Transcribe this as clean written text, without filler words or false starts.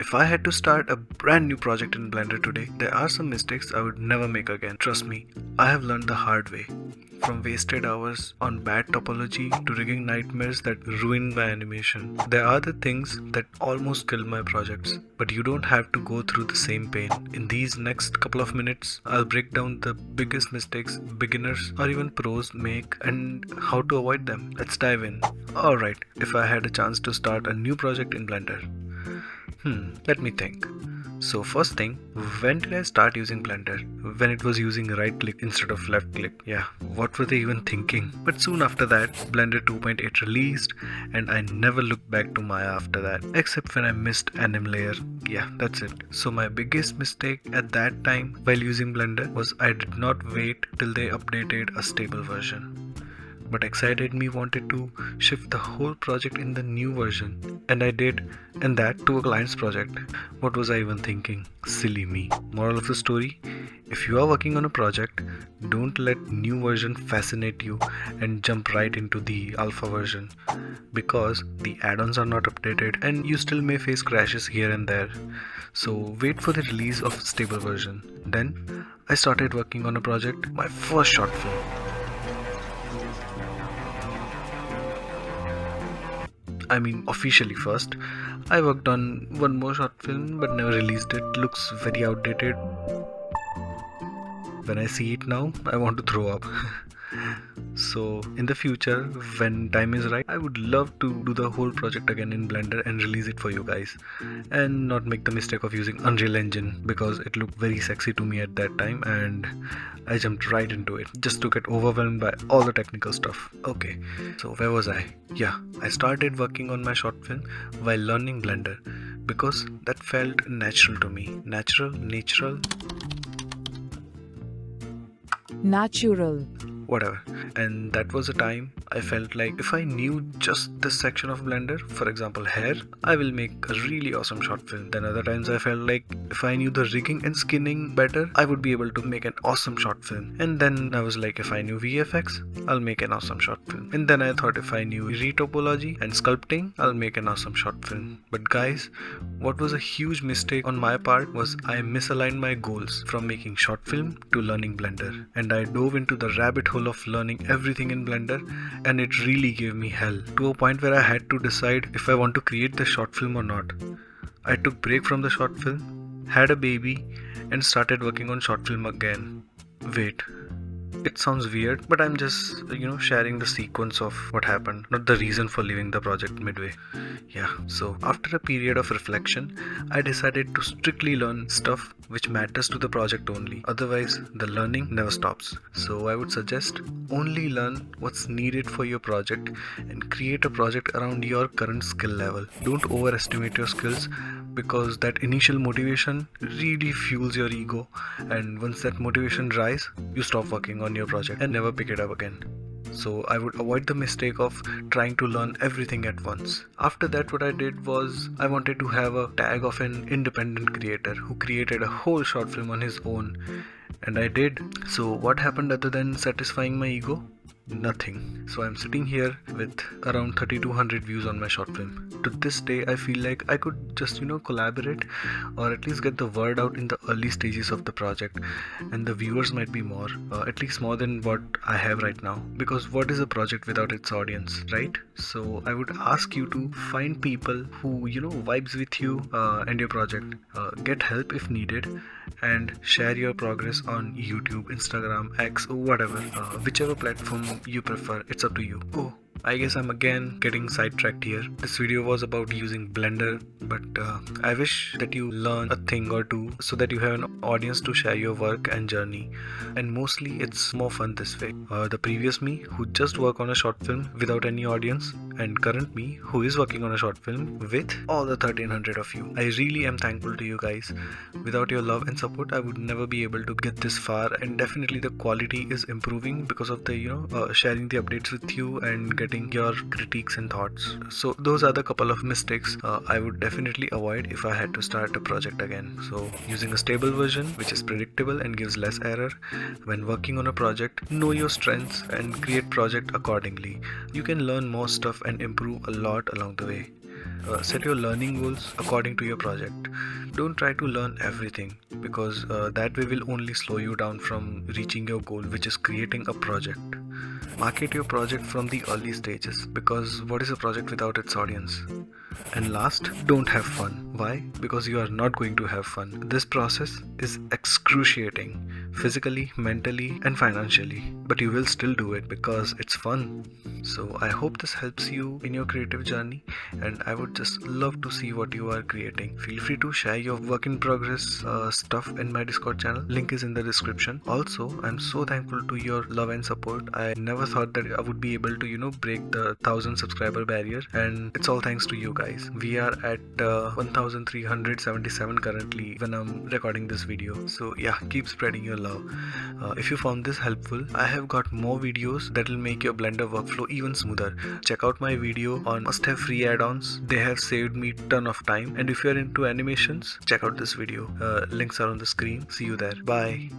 If I had to start a brand new project in Blender today, there are some mistakes I would never make again. Trust me, I have learned the hard way. From wasted hours on bad topology to rigging nightmares that ruined my animation. There are the things that almost killed my projects, but you don't have to go through the same pain. In these next couple of minutes, I'll break down the biggest mistakes beginners or even pros make and how to avoid them. Let's dive in. Alright, if I had a chance to start a new project in Blender. Let me think. So first thing, when did I start using Blender? When it was using right click instead of left click. Yeah, what were they even thinking? But soon after that, Blender 2.8 released and I never looked back to Maya after that. Except when I missed anim layer. Yeah, that's it. So my biggest mistake at that time while using Blender was I did not wait till they updated a stable version. But excited me wanted to shift the whole project in the new version, and I did, and that to a client's project. What was I even thinking? Silly me. Moral of the story, if you are working on a project, don't let new version fascinate you and jump right into the alpha version, because the add-ons are not updated and you still may face crashes here and there. So wait for the release of stable version. Then I started working on a project, my first short film. I mean, officially first. I worked on one more short film but never released it. Looks very outdated. When I see it now, I want to throw up. So, in the future, when time is right, I would love to do the whole project again in Blender and release it for you guys. And not make the mistake of using Unreal Engine because it looked very sexy to me at that time and I jumped right into it just to get overwhelmed by all the technical stuff. Okay, so where was I? Yeah, I started working on my short film while learning Blender because that felt natural to me. Natural. Whatever. And that was a time I felt like if I knew just this section of Blender, for example hair, I will make a really awesome short film. Then other times I felt like if I knew the rigging and skinning better, I would be able to make an awesome short film. And then I was like, if I knew VFX, I'll make an awesome short film. And then I thought if I knew retopology and sculpting, I'll make an awesome short film. But guys, what was a huge mistake on my part was I misaligned my goals from making short film to learning Blender. And I dove into the rabbit hole of learning everything in Blender, and it really gave me hell to a point where I had to decide if I want to create the short film or not. I took break from the short film, had a baby, and started working on short film again. Wait, it sounds weird, but I'm just, sharing the sequence of what happened, not the reason for leaving the project midway. Yeah, so after a period of reflection, I decided to strictly learn stuff which matters to the project only. Otherwise, the learning never stops. So I would suggest only learn what's needed for your project and create a project around your current skill level. Don't overestimate your skills because that initial motivation really fuels your ego, and once that motivation rise, you stop working on your project and never pick it up again. So I would avoid the mistake of trying to learn everything at once. After that, what I did was I wanted to have a tag of an independent creator who created a whole short film on his own, and I did. So what happened other than satisfying my ego? Nothing. So I'm sitting here with around 3200 views on my short film. To this day I feel like I could just collaborate or at least get the word out in the early stages of the project, and the viewers might be more, at least more than what I have right now, because what is a project without its audience, right? So I would ask you to find people who vibes with you and your project, get help if needed, and share your progress on YouTube, Instagram, X, or whatever, whichever platform you prefer. It's up to you. Oh, I guess I'm again getting sidetracked here. This video was about using Blender, but I wish that you learn a thing or two so that you have an audience to share your work and journey. And mostly it's more fun this way. The previous me who just worked on a short film without any audience, and current me who is working on a short film with all the 1300 of you. I really am thankful to you guys. Without your love and support, I would never be able to get this far, and definitely the quality is improving because of the sharing the updates with you and getting your critiques and thoughts. So those are the couple of mistakes I would definitely avoid if I had to start a project again. So using a stable version which is predictable and gives less error. When working on a project, know your strengths and create project accordingly. You can learn more stuff and improve a lot along the way. Set your learning goals according to your project. Don't try to learn everything, because that way will only slow you down from reaching your goal, which is creating a project. Market your project from the early stages, because what is a project without its audience? And last, don't have fun. Why? Because you are not going to have fun. This process is excruciating, physically, mentally, and financially. But you will still do it because it's fun. So I hope this helps you in your creative journey, and I would just love to see what you are creating. Feel free to share your work in progress stuff in my Discord channel. Link is in the description. Also, I'm so thankful to your love and support. I never thought that I would be able to, break the 1,000 subscriber barrier, and it's all thanks to you guys. We are at 1,377 currently when I'm recording this video. So yeah, keep spreading your love. If you found this helpful, I have got more videos that will make your Blender workflow even smoother. Check out my video on must-have free add-ons. They have saved me ton of time. And if you are into animations, check out this video. Links are on the screen. See you there. Bye.